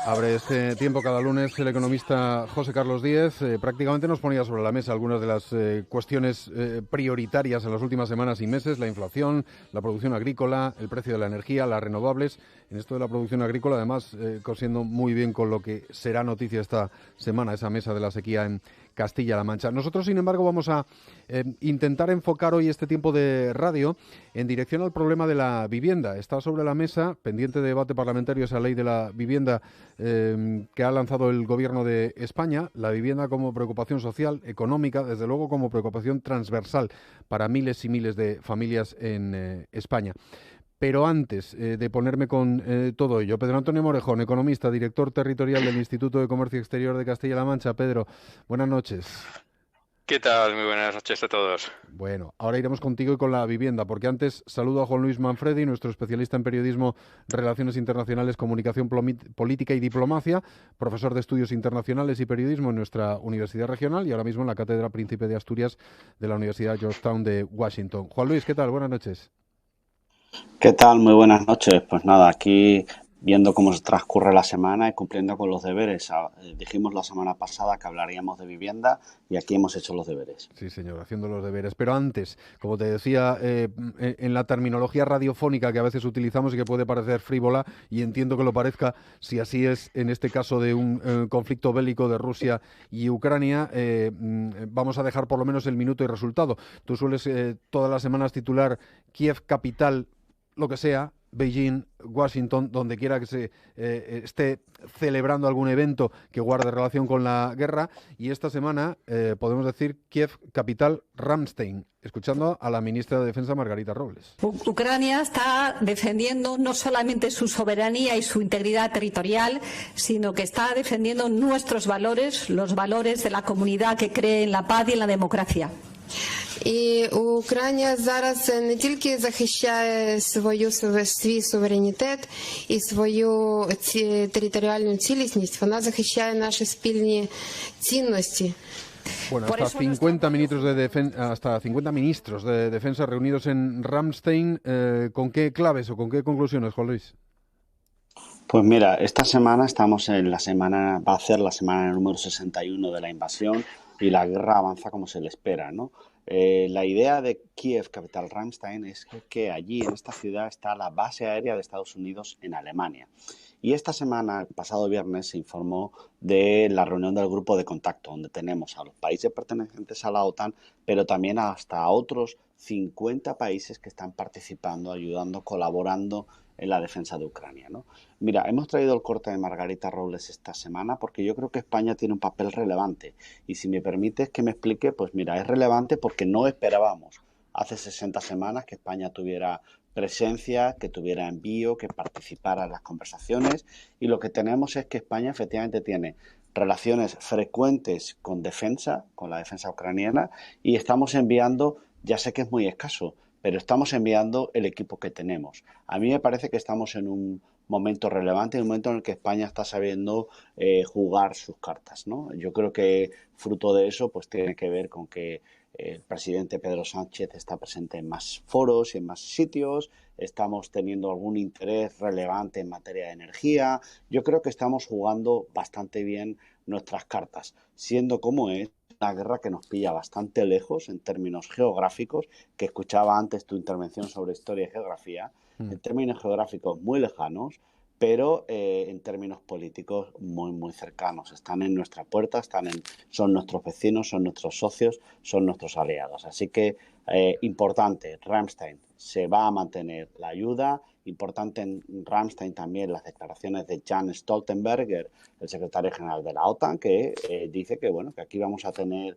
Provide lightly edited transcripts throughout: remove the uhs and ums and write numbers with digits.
Abre este tiempo cada lunes el economista José Carlos Díez. Prácticamente nos ponía sobre la mesa algunas de las cuestiones prioritarias en las últimas semanas y meses: la inflación, la producción agrícola, el precio de la energía, las renovables. En esto de la producción agrícola, además, cosiendo muy bien con lo que será noticia esta semana, esa mesa de la sequía en Castilla-La Mancha. Nosotros, sin embargo, vamos a intentar enfocar hoy este tiempo de radio en dirección al problema de la vivienda. Está sobre la mesa, pendiente de debate parlamentario, esa ley de la vivienda que ha lanzado el Gobierno de España. La vivienda como preocupación social, económica, desde luego como preocupación transversal para miles y miles de familias en España. Pero antes de ponerme con todo ello, Pedro Antonio Morejón, economista, director territorial del Instituto de Comercio Exterior de Castilla-La Mancha. Pedro, buenas noches. ¿Qué tal? Muy buenas noches a todos. Bueno, ahora iremos contigo y con la vivienda, porque antes saludo a Juan Luis Manfredi, nuestro especialista en periodismo, relaciones internacionales, comunicación política y diplomacia, profesor de estudios internacionales y periodismo en nuestra universidad regional y ahora mismo en la Cátedra Príncipe de Asturias de la Universidad Georgetown de Washington. Juan Luis, ¿qué tal? Buenas noches. ¿Qué tal? Muy buenas noches. Pues nada, aquí viendo cómo se transcurre la semana y cumpliendo con los deberes. Dijimos la semana pasada que hablaríamos de vivienda y aquí hemos hecho los deberes. Sí, señor, haciendo los deberes. Pero antes, como te decía, en la terminología radiofónica que a veces utilizamos y que puede parecer frívola, y entiendo que lo parezca si así es en este caso de un conflicto bélico de Rusia y Ucrania, vamos a dejar por lo menos el minuto y resultado. Tú sueles todas las semanas titular Kiev capital, lo que sea, Beijing, Washington, donde quiera que se esté celebrando algún evento que guarde relación con la guerra. Y esta semana podemos decir Kiev, capital, Ramstein, escuchando a la ministra de Defensa, Margarita Robles. Ucrania está defendiendo no solamente su soberanía y su integridad territorial, sino que está defendiendo nuestros valores, los valores de la comunidad que cree en la paz y en la democracia. І Україна зараз не тільки захищає свій суверенітет і свою територіальну цілісність, вона захищає наші спільні цінності. Bueno, hasta 50 ministros de defensa reunidos en Ramstein. ¿Con qué claves o con qué conclusiones, Juan Luis? Pues mira, esta semana estamos en la semana, va a ser la semana número 61 de la invasión y la guerra avanza como se le espera, ¿no? La idea de Kiev, capital Ramstein, es que allí, en esta ciudad, está la base aérea de Estados Unidos en Alemania. Y esta semana, el pasado viernes, se informó de la reunión del grupo de contacto, donde tenemos a los países pertenecientes a la OTAN, pero también hasta a otros 50 países que están participando, ayudando, colaborando en la defensa de Ucrania, ¿no? Mira, hemos traído el corte de Margarita Robles esta semana porque yo creo que España tiene un papel relevante. Y si me permites que me explique, pues mira, es relevante porque no esperábamos hace 60 semanas que España tuviera presencia, que tuviera envío, que participara en las conversaciones. Y lo que tenemos es que España efectivamente tiene relaciones frecuentes con defensa, con la defensa ucraniana, y estamos enviando, ya sé que es muy escaso, pero estamos enviando el equipo que tenemos. A mí me parece que estamos en un momento relevante, un momento en el que España está sabiendo jugar sus cartas, ¿no? Yo creo que fruto de eso pues tiene que ver con que el presidente Pedro Sánchez está presente en más foros y en más sitios, estamos teniendo algún interés relevante en materia de energía. Yo creo que estamos jugando bastante bien nuestras cartas, siendo como es una guerra que nos pilla bastante lejos en términos geográficos, que escuchaba antes tu intervención sobre historia y geografía, en términos geográficos muy lejanos, pero en términos políticos muy, muy cercanos. Están en nuestra puerta, son nuestros vecinos, son nuestros socios, son nuestros aliados. Así que, importante, Ramstein, se va a mantener la ayuda. Importante en Ramstein también las declaraciones de Jens Stoltenberg, el secretario general de la OTAN, que dice que, bueno, que aquí vamos a tener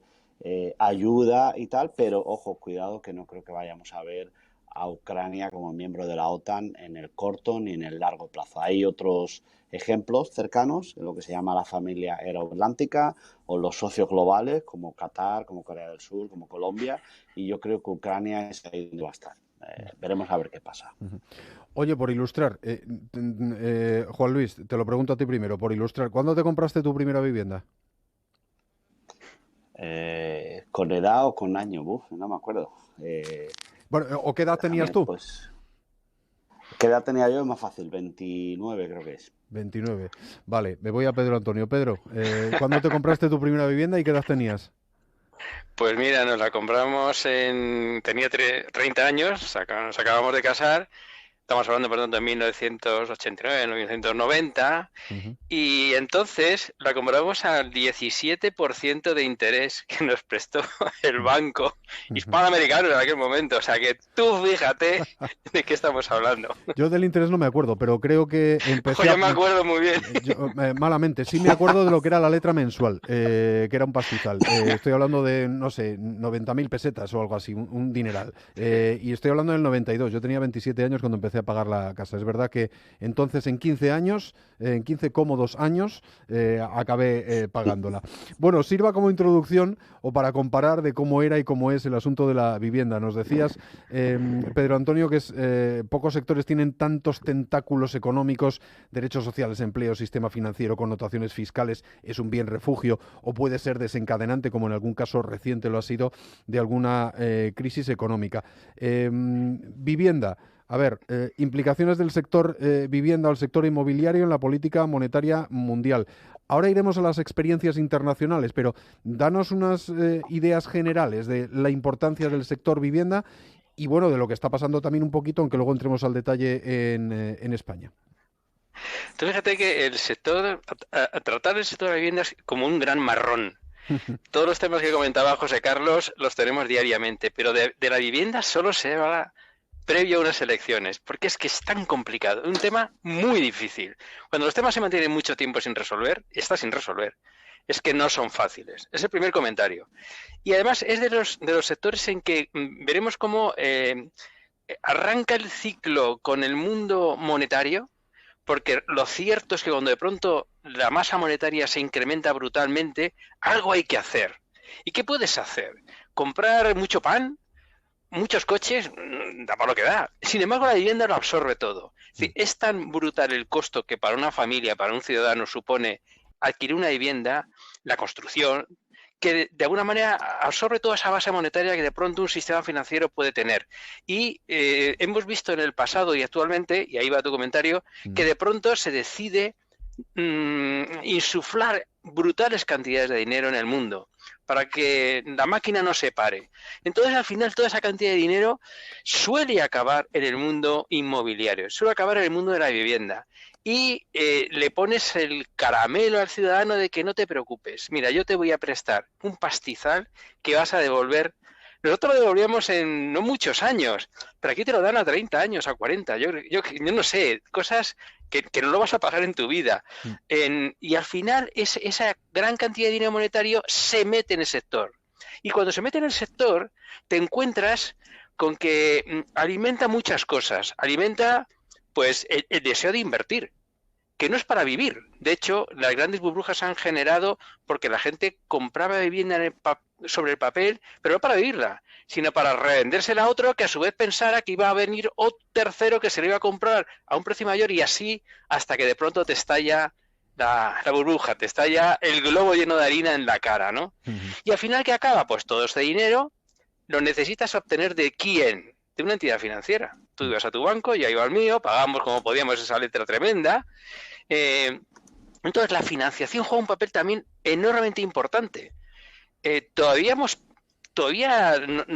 ayuda y tal, pero ojo, cuidado, que no creo que vayamos a ver a Ucrania como miembro de la OTAN en el corto ni en el largo plazo. Hay otros ejemplos cercanos, en lo que se llama la familia euroatlántica o los socios globales como Qatar, como Corea del Sur, como Colombia, y yo creo que Ucrania es ahí donde va a estar. Veremos a ver qué pasa. Oye, por ilustrar, Juan Luis, te lo pregunto a ti primero, por ilustrar, ¿cuándo te compraste tu primera vivienda? ¿Con edad o con año? No me acuerdo. Bueno, ¿o qué edad tenías tú? Pues ¿Qué edad tenía yo? Es más fácil, 29 creo que es. 29. Vale, me voy a Pedro Antonio. Pedro, ¿cuándo te compraste tu primera vivienda y qué edad tenías? Pues mira, nos la compramos tenía 30 años, nos acabamos de casar, estamos hablando, por tanto, de 1989, 1990, Ujú. y entonces la compramos al 17% de interés que nos prestó el banco hispanoamericano en aquel momento. O sea que tú fíjate de qué estamos hablando. Yo del interés no me acuerdo, pero creo que Ojo, empecé yo me acuerdo muy bien. malamente. Sí me acuerdo de lo que era la letra mensual, que era un pastizal. Estoy hablando de, no sé, 90.000 pesetas o algo así, un dineral. Y estoy hablando del 92. Yo tenía 27 años cuando empecé a pagar la casa. Es verdad que entonces en 15 años, en 15 cómodos años, acabé pagándola. Bueno, sirva como introducción o para comparar de cómo era y cómo es el asunto de la vivienda. Nos decías, Pedro Antonio, que pocos sectores tienen tantos tentáculos económicos, derechos sociales, empleo, sistema financiero, connotaciones fiscales, es un bien refugio o puede ser desencadenante, como en algún caso reciente lo ha sido, de alguna crisis económica. Vivienda. A ver, implicaciones del sector vivienda o el sector inmobiliario en la política monetaria mundial. Ahora iremos a las experiencias internacionales, pero danos unas ideas generales de la importancia del sector vivienda y, bueno, de lo que está pasando también un poquito, aunque luego entremos al detalle en España. Tú fíjate que a tratar el sector de la vivienda es como un gran marrón. Todos los temas que comentaba José Carlos los tenemos diariamente, pero de la vivienda solo se habla previo a unas elecciones, porque es que es tan complicado, un tema muy difícil. Cuando los temas se mantienen mucho tiempo sin resolver, está sin resolver, es que no son fáciles. Es el primer comentario. Y además es de los sectores en que veremos cómo arranca el ciclo con el mundo monetario, porque lo cierto es que cuando de pronto la masa monetaria se incrementa brutalmente, algo hay que hacer. ¿Y qué puedes hacer? ¿Comprar mucho pan? Muchos coches, da para lo que da. Sin embargo, la vivienda lo absorbe todo. Es decir, es tan brutal el costo que para una familia, para un ciudadano, supone adquirir una vivienda, la construcción, que de alguna manera absorbe toda esa base monetaria que de pronto un sistema financiero puede tener. Y hemos visto en el pasado y actualmente, y ahí va tu comentario, que de pronto se decide insuflar brutales cantidades de dinero en el mundo para que la máquina no se pare. Entonces, al final, toda esa cantidad de dinero suele acabar en el mundo inmobiliario, suele acabar en el mundo de la vivienda. Y le pones el caramelo al ciudadano de que no te preocupes. Mira, yo te voy a prestar un pastizal que vas a devolver. Nosotros lo devolvíamos en no muchos años, pero aquí te lo dan a 30 años, a 40. Yo no sé, cosas que no lo vas a pagar en tu vida. Y al final esa gran cantidad de dinero monetario se mete en el sector. Y cuando se mete en el sector, te encuentras con que alimenta muchas cosas. Alimenta pues el deseo de invertir, que no es para vivir. De hecho, las grandes burbujas se han generado porque la gente compraba vivienda sobre el papel, pero no para vivirla, sino para revendérsela a otro que a su vez pensara que iba a venir otro tercero que se le iba a comprar a un precio mayor y así hasta que de pronto te estalla la burbuja, te estalla el globo lleno de harina en la cara, ¿no? Y al final, ¿qué acaba? Pues todo este dinero lo necesitas obtener ¿de quién? De una entidad financiera. Tú ibas a tu banco, yo iba al mío, pagamos como podíamos esa letra tremenda. Entonces la financiación juega un papel también enormemente importante. Todavía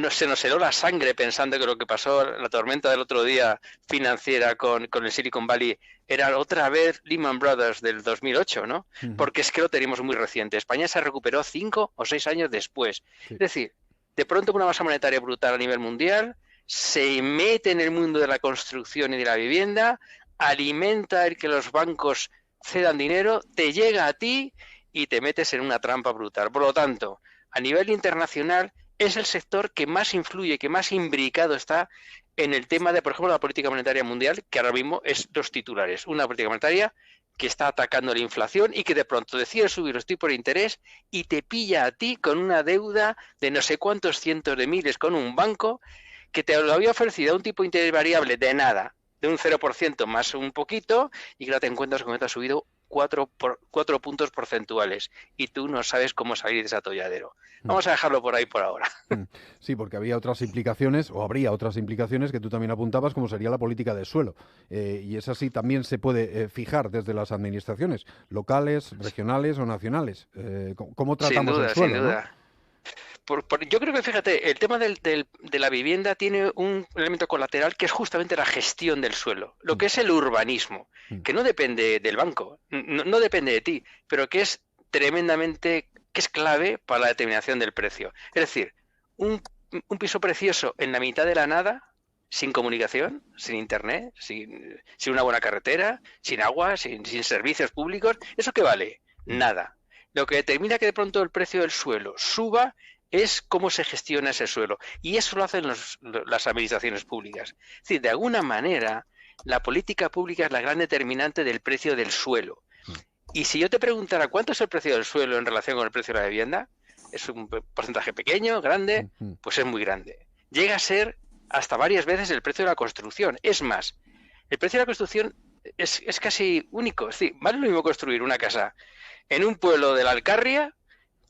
se nos heló la sangre pensando que lo que pasó, la tormenta del otro día financiera con el Silicon Valley, era otra vez Lehman Brothers del 2008, ¿no? Porque es que lo teníamos muy reciente. España se recuperó 5 o 6 años después. Sí. Es decir, de pronto una masa monetaria brutal a nivel mundial, se mete en el mundo de la construcción y de la vivienda, alimenta el que los bancos cedan dinero, te llega a ti y te metes en una trampa brutal. Por lo tanto, a nivel internacional es el sector que más influye, que más imbricado está en el tema de, por ejemplo, la política monetaria mundial, que ahora mismo es los titulares. Una política monetaria que está atacando la inflación y que de pronto decide subir los tipos de interés y te pilla a ti con una deuda de no sé cuántos cientos de miles con un banco que te lo había ofrecido a un tipo de interés variable de nada, de un 0% más un poquito, y que ahora te encuentras con que te ha subido 4 puntos porcentuales y tú no sabes cómo salir de ese atolladero. Vamos a dejarlo por ahí por ahora. Sí, porque había otras implicaciones, o habría otras implicaciones que tú también apuntabas, como sería la política de suelo. Y esa sí también se puede fijar desde las administraciones, locales, regionales o nacionales. ¿Cómo tratamos el suelo? Sin duda. Yo creo que, fíjate, el tema de la vivienda tiene un elemento colateral que es justamente la gestión del suelo, lo que es el urbanismo, que no depende del banco, no depende de ti, pero que es tremendamente, que es clave para la determinación del precio. Es decir, un piso precioso en la mitad de la nada, sin comunicación, sin internet, sin una buena carretera, sin agua, sin servicios públicos, ¿eso qué vale? Nada. Lo que determina que de pronto el precio del suelo suba es cómo se gestiona ese suelo. Y eso lo hacen las administraciones públicas. Es decir, de alguna manera, la política pública es la gran determinante del precio del suelo. Y si yo te preguntara cuánto es el precio del suelo en relación con el precio de la vivienda, ¿es un porcentaje pequeño, grande? Pues es muy grande. Llega a ser hasta varias veces el precio de la construcción. Es más, el precio de la construcción es casi único. Es decir, vale lo mismo construir una casa en un pueblo de la Alcarria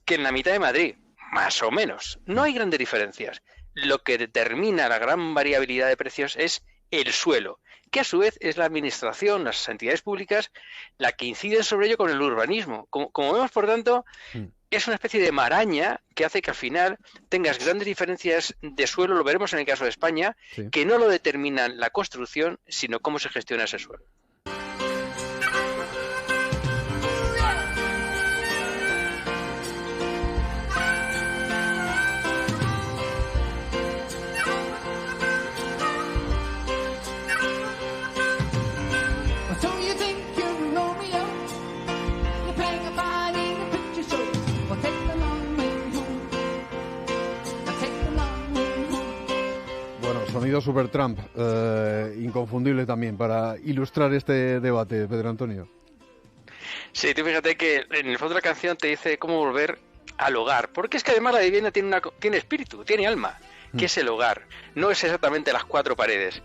que en la mitad de Madrid, más o menos. No hay grandes diferencias. Lo que determina la gran variabilidad de precios es el suelo, que a su vez es la administración, las entidades públicas, la que inciden sobre ello con el urbanismo. Como vemos, por tanto, es una especie de maraña que hace que al final tengas grandes diferencias de suelo, lo veremos en el caso de España, que no lo determinan la construcción, sino cómo se gestiona ese suelo. Sonido Supertramp, inconfundible también para ilustrar este debate, Pedro Antonio. Sí, tú fíjate que en el fondo de la canción te dice cómo volver al hogar, porque es que además la vivienda tiene espíritu, tiene alma, que es el hogar, no es exactamente las 4 paredes.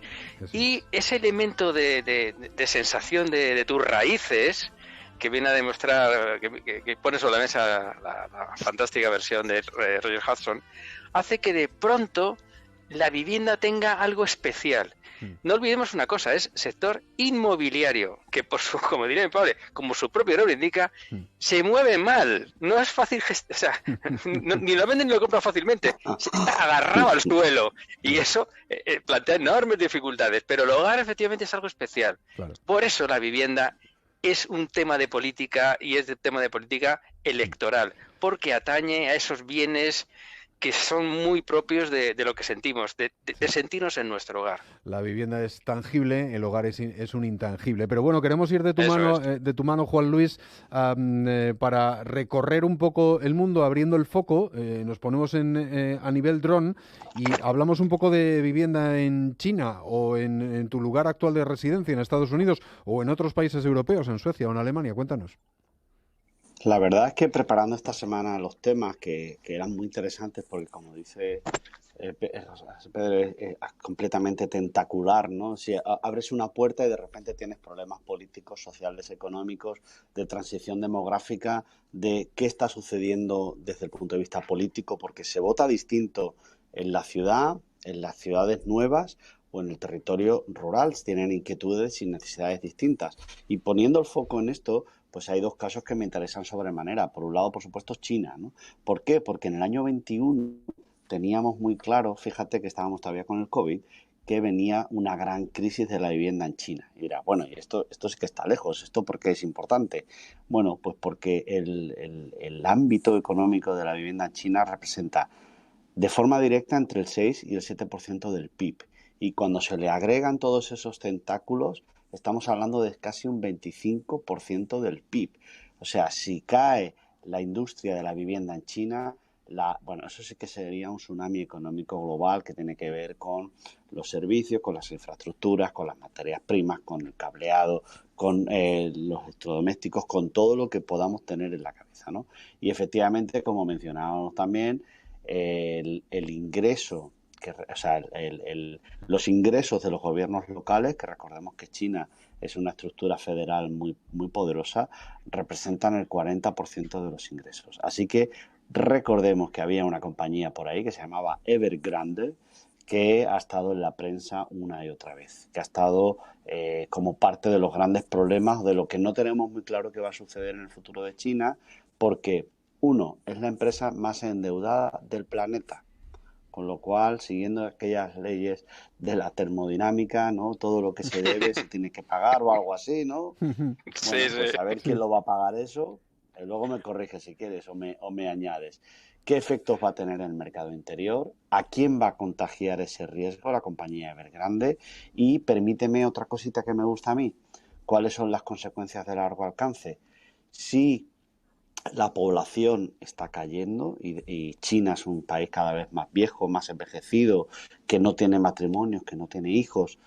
Y ese elemento de sensación de tus raíces, que viene a demostrar, que pone sobre la mesa la fantástica versión de Roger Hudson, hace que de pronto la vivienda tenga algo especial. No olvidemos una cosa, es sector inmobiliario, que como diría mi padre, como su propio nombre indica, se mueve mal. No es fácil, ni lo venden ni lo compran fácilmente. Está agarrado al suelo y eso plantea enormes dificultades. Pero el hogar efectivamente es algo especial. Claro. Por eso la vivienda es un tema de política y es un tema de política electoral, porque atañe a esos bienes que son muy propios de lo que sentimos, de sentirnos en nuestro hogar. La vivienda es tangible, el hogar es un intangible. Pero bueno, queremos ir de tu mano, Juan Luis, para recorrer un poco el mundo abriendo el foco. Nos ponemos a nivel dron y hablamos un poco de vivienda en China o en tu lugar actual de residencia en Estados Unidos o en otros países europeos, en Suecia o en Alemania. Cuéntanos. La verdad es que preparando esta semana los temas que eran muy interesantes porque, como dice Pedro, es completamente tentacular, ¿no? Si abres una puerta y de repente tienes problemas políticos, sociales, económicos, de transición demográfica, de qué está sucediendo desde el punto de vista político, porque se vota distinto en la ciudad, en las ciudades nuevas o en el territorio rural, tienen inquietudes y necesidades distintas. Y poniendo el foco en esto, pues hay 2 casos que me interesan sobremanera. Por un lado, por supuesto, China, ¿no? ¿Por qué? Porque en el año 21 teníamos muy claro, fíjate que estábamos todavía con el COVID, que venía una gran crisis de la vivienda en China. Y dirá, bueno, y esto sí que está lejos, ¿esto por qué es importante? Bueno, pues porque el ámbito económico de la vivienda en China representa de forma directa entre el 6 y el 7% del PIB. Y cuando se le agregan todos esos tentáculos, estamos hablando de casi un 25% del PIB. O sea, si cae la industria de la vivienda en China, eso sí que sería un tsunami económico global que tiene que ver con los servicios, con las infraestructuras, con las materias primas, con el cableado, con los electrodomésticos, con todo lo que podamos tener en la cabeza, ¿no? Y efectivamente, como mencionábamos también, el ingreso o sea, los ingresos de los gobiernos locales, que recordemos que China es una estructura federal muy, muy poderosa, representan el 40% de los ingresos. Así que recordemos que había una compañía por ahí que se llamaba Evergrande, que ha estado en la prensa una y otra vez, que ha estado como parte de los grandes problemas, de lo que no tenemos muy claro que va a suceder en el futuro de China, porque, uno, es la empresa más endeudada del planeta, con lo cual, siguiendo aquellas leyes de la termodinámica, ¿no? Todo lo que se debe se tiene que pagar o algo así, ¿no? Bueno, pues a ver quién lo va a pagar eso. Luego me corriges si quieres o me añades. ¿Qué efectos va a tener en el mercado interior? ¿A quién va a contagiar ese riesgo? La compañía Evergrande. Y permíteme otra cosita que me gusta a mí. ¿Cuáles son las consecuencias de largo alcance? Si la población está cayendo y China es un país cada vez más viejo, más envejecido, que no tiene matrimonios, que no tiene hijos,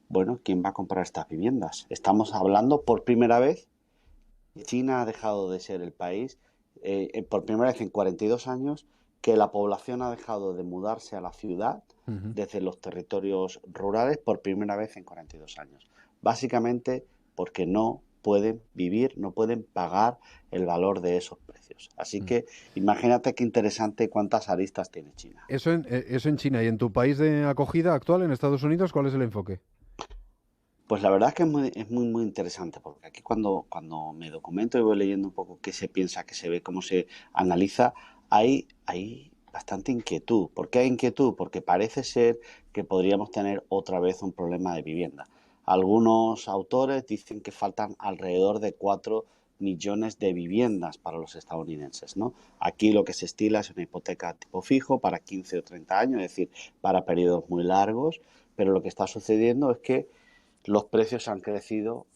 bueno, ¿quién va a comprar estas viviendas? Estamos hablando por primera vez. China ha dejado de ser el país, por primera vez en 42 años, que la población ha dejado de mudarse a la ciudad desde los territorios rurales por primera vez en 42 años. Básicamente porque no pueden vivir, no pueden pagar el valor de esos precios. Así que imagínate qué interesante cuántas aristas tiene China. Eso en China. ¿Y en tu país de acogida actual, en Estados Unidos, cuál es el enfoque? Pues la verdad es que es muy interesante, porque aquí cuando me documento y voy leyendo un poco qué se piensa, qué se ve, cómo se analiza, hay bastante inquietud. ¿Por qué hay inquietud? Porque parece ser que podríamos tener otra vez un problema de vivienda. Algunos autores dicen que faltan alrededor de 4 millones de viviendas para los estadounidenses, ¿no? Aquí lo que se estila es una hipoteca tipo fijo para 15 o 30 años, es decir, para periodos muy largos, pero lo que está sucediendo es que los precios han crecido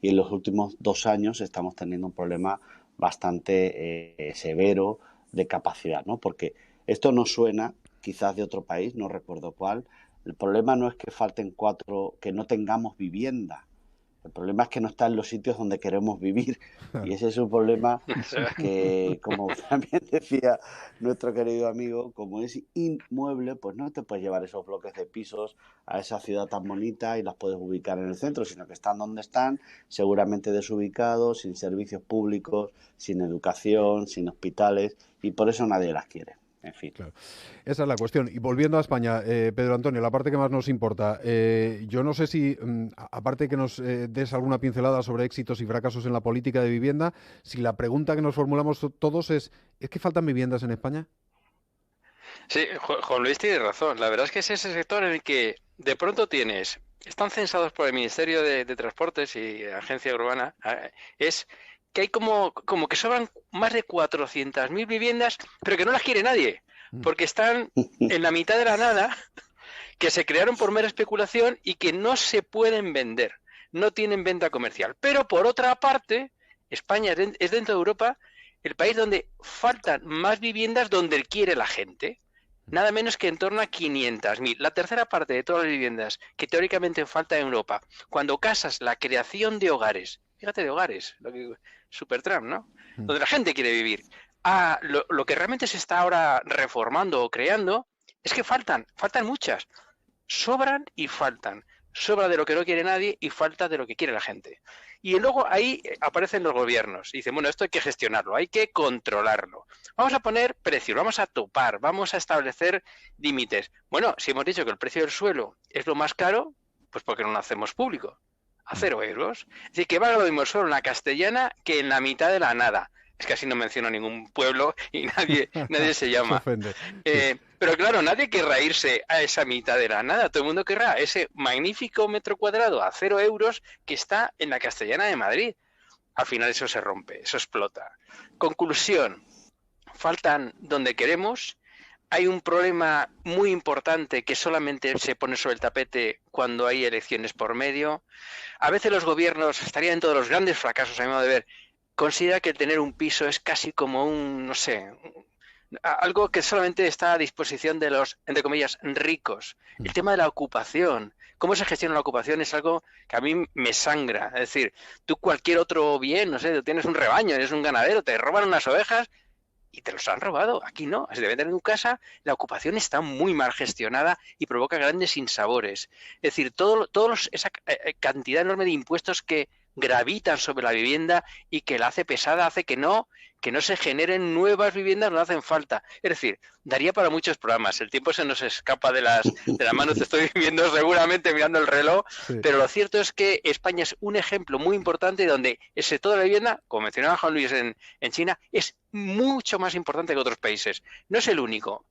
y en los últimos 2 años estamos teniendo un problema bastante severo de capacidad, ¿no? Porque esto no suena quizás de otro país, no recuerdo cuál. El problema no es que falten que no tengamos vivienda. El problema es que no está en los sitios donde queremos vivir. Y ese es un problema que, como también decía nuestro querido amigo, como es inmueble, pues no te puedes llevar esos bloques de pisos a esa ciudad tan bonita y las puedes ubicar en el centro, sino que están donde están, seguramente desubicados, sin servicios públicos, sin educación, sin hospitales, y por eso nadie las quiere. En fin. Claro. Esa es la cuestión. Y volviendo a España, Pedro Antonio, la parte que más nos importa, yo no sé si, aparte que nos des alguna pincelada sobre éxitos y fracasos en la política de vivienda, si la pregunta que nos formulamos todos ¿es que faltan viviendas en España? Sí, Juan Luis tiene razón. La verdad es que es ese sector en el que de pronto están censados por el Ministerio de Transportes y Agencia Urbana, es que hay como que sobran más de 400.000 viviendas, pero que no las quiere nadie, porque están en la mitad de la nada, que se crearon por mera especulación y que no se pueden vender, no tienen venta comercial. Pero por otra parte, España es dentro de Europa el país donde faltan más viviendas donde quiere la gente. Nada menos que en torno a 500.000. La tercera parte de todas las viviendas que teóricamente falta en Europa. Cuando casas la creación de hogares, fíjate de hogares, lo que Supertramp, ¿no? Donde la gente quiere vivir. Lo que realmente se está ahora reformando o creando es que faltan muchas. Sobran y faltan. Sobra de lo que no quiere nadie y falta de lo que quiere la gente. Y luego ahí aparecen los gobiernos y dicen, bueno, esto hay que gestionarlo, hay que controlarlo. Vamos a poner precios, vamos a topar, vamos a establecer límites. Bueno, si hemos dicho que el precio del suelo es lo más caro, pues ¿por qué no lo hacemos público? A 0 euros. Es decir, que valga lo mismo el suelo en la Castellana que en la mitad de la nada. Es que así no menciono ningún pueblo y nadie se llama. Pero claro, nadie querrá irse a esa mitad de la nada. Todo el mundo querrá ese magnífico metro cuadrado a 0 euros que está en la Castellana de Madrid. Al final eso se rompe, eso explota. Conclusión, faltan donde queremos. Hay un problema muy importante que solamente se pone sobre el tapete cuando hay elecciones por medio. A veces los gobiernos, estarían en todos los grandes fracasos, a mi modo de ver, considera que el tener un piso es casi como algo que solamente está a disposición de los, entre comillas, ricos. El tema de la ocupación, cómo se gestiona la ocupación es algo que a mí me sangra. Es decir, tú cualquier otro bien, no sé, tú tienes un rebaño, eres un ganadero, te roban unas ovejas y te los han robado. Aquí no, se debe tener en tu casa, la ocupación está muy mal gestionada y provoca grandes sinsabores. Es decir, esa cantidad enorme de impuestos que gravitan sobre la vivienda y que la hace pesada, hace que no se generen nuevas viviendas, no hacen falta. Es decir, daría para muchos programas. El tiempo se nos escapa de la mano, te estoy viendo seguramente mirando el reloj, sí. Pero lo cierto es que España es un ejemplo muy importante donde el sector de la vivienda, como mencionaba Juan Luis en China, es mucho más importante que otros países. No es el único.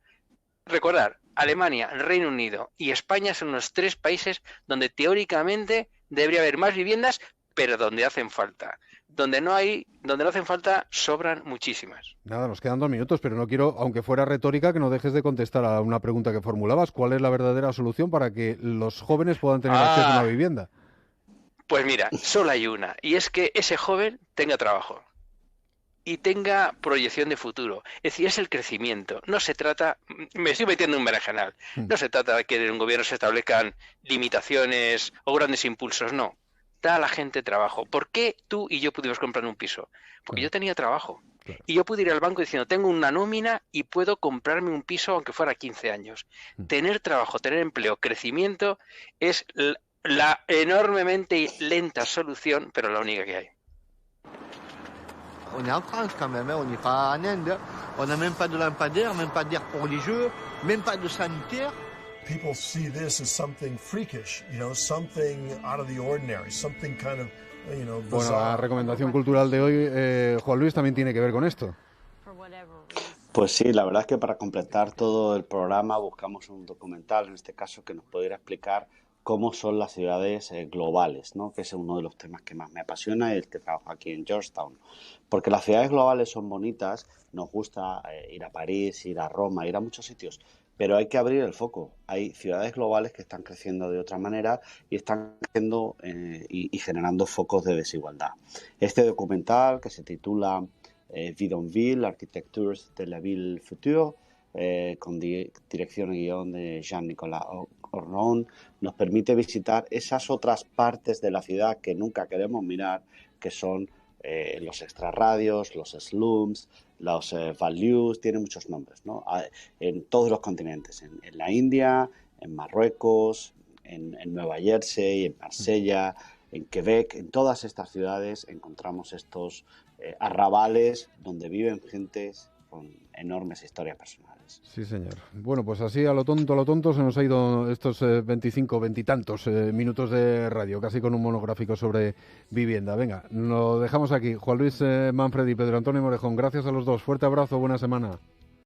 Recordar, Alemania, el Reino Unido y España son los 3 países donde teóricamente debería haber más viviendas, pero donde hacen falta. Donde no hacen falta, sobran muchísimas. Nada, nos quedan 2 minutos, pero no quiero, aunque fuera retórica, que no dejes de contestar a una pregunta que formulabas. ¿Cuál es la verdadera solución para que los jóvenes puedan tener acceso a una vivienda? Pues mira, solo hay una, y es que ese joven tenga trabajo y tenga proyección de futuro. Es decir, es el crecimiento. No se trata, me estoy metiendo en un berenjenal, no se trata de que en un gobierno se establezcan limitaciones o grandes impulsos, no. Da a la gente trabajo. ¿Por qué tú y yo pudimos comprar un piso? Porque yo tenía trabajo. Claro. Y yo pude ir al banco diciendo, tengo una nómina y puedo comprarme un piso aunque fuera 15 años. Tener trabajo, tener empleo, crecimiento es la enormemente lenta solución, pero la única que hay. On est en France quand même, on n'est pas en Inde. On n'a même pas de lampadaire, même pas d'air pour les jeux, même pas de sanitaire. People see this as something freakish, something out of the ordinary, something kind of, bizarre. Bueno, la recomendación cultural de hoy, Juan Luis, también tiene que ver con esto. Pues sí, la verdad es que para completar todo el programa buscamos un documental, en este caso, que nos pudiera explicar cómo son las ciudades globales, ¿no? Que es uno de los temas que más me apasiona y el que trabajo aquí en Georgetown. Porque las ciudades globales son bonitas, nos gusta ir a París, ir a Roma, ir a muchos sitios, pero hay que abrir el foco. Hay ciudades globales que están creciendo de otra manera y están creciendo y generando focos de desigualdad. Este documental, que se titula Bidonville, Architectures de la Ville Future, con dirección y guión de Jean-Nicolas Ornon, nos permite visitar esas otras partes de la ciudad que nunca queremos mirar, que son los extrarradios, los slums, los values, tienen muchos nombres, ¿no? En todos los continentes, en la India, en Marruecos, en Nueva Jersey, en Marsella, en Quebec, en todas estas ciudades encontramos estos arrabales donde viven gentes con enormes historias personales. Sí, señor. Bueno, pues así a lo tonto se nos ha ido estos 20 y tantos minutos de radio, casi con un monográfico sobre vivienda. Venga, lo dejamos aquí. Juan Luis Manfredi y Pedro Antonio Morejón, gracias a los dos. Fuerte abrazo, buena semana.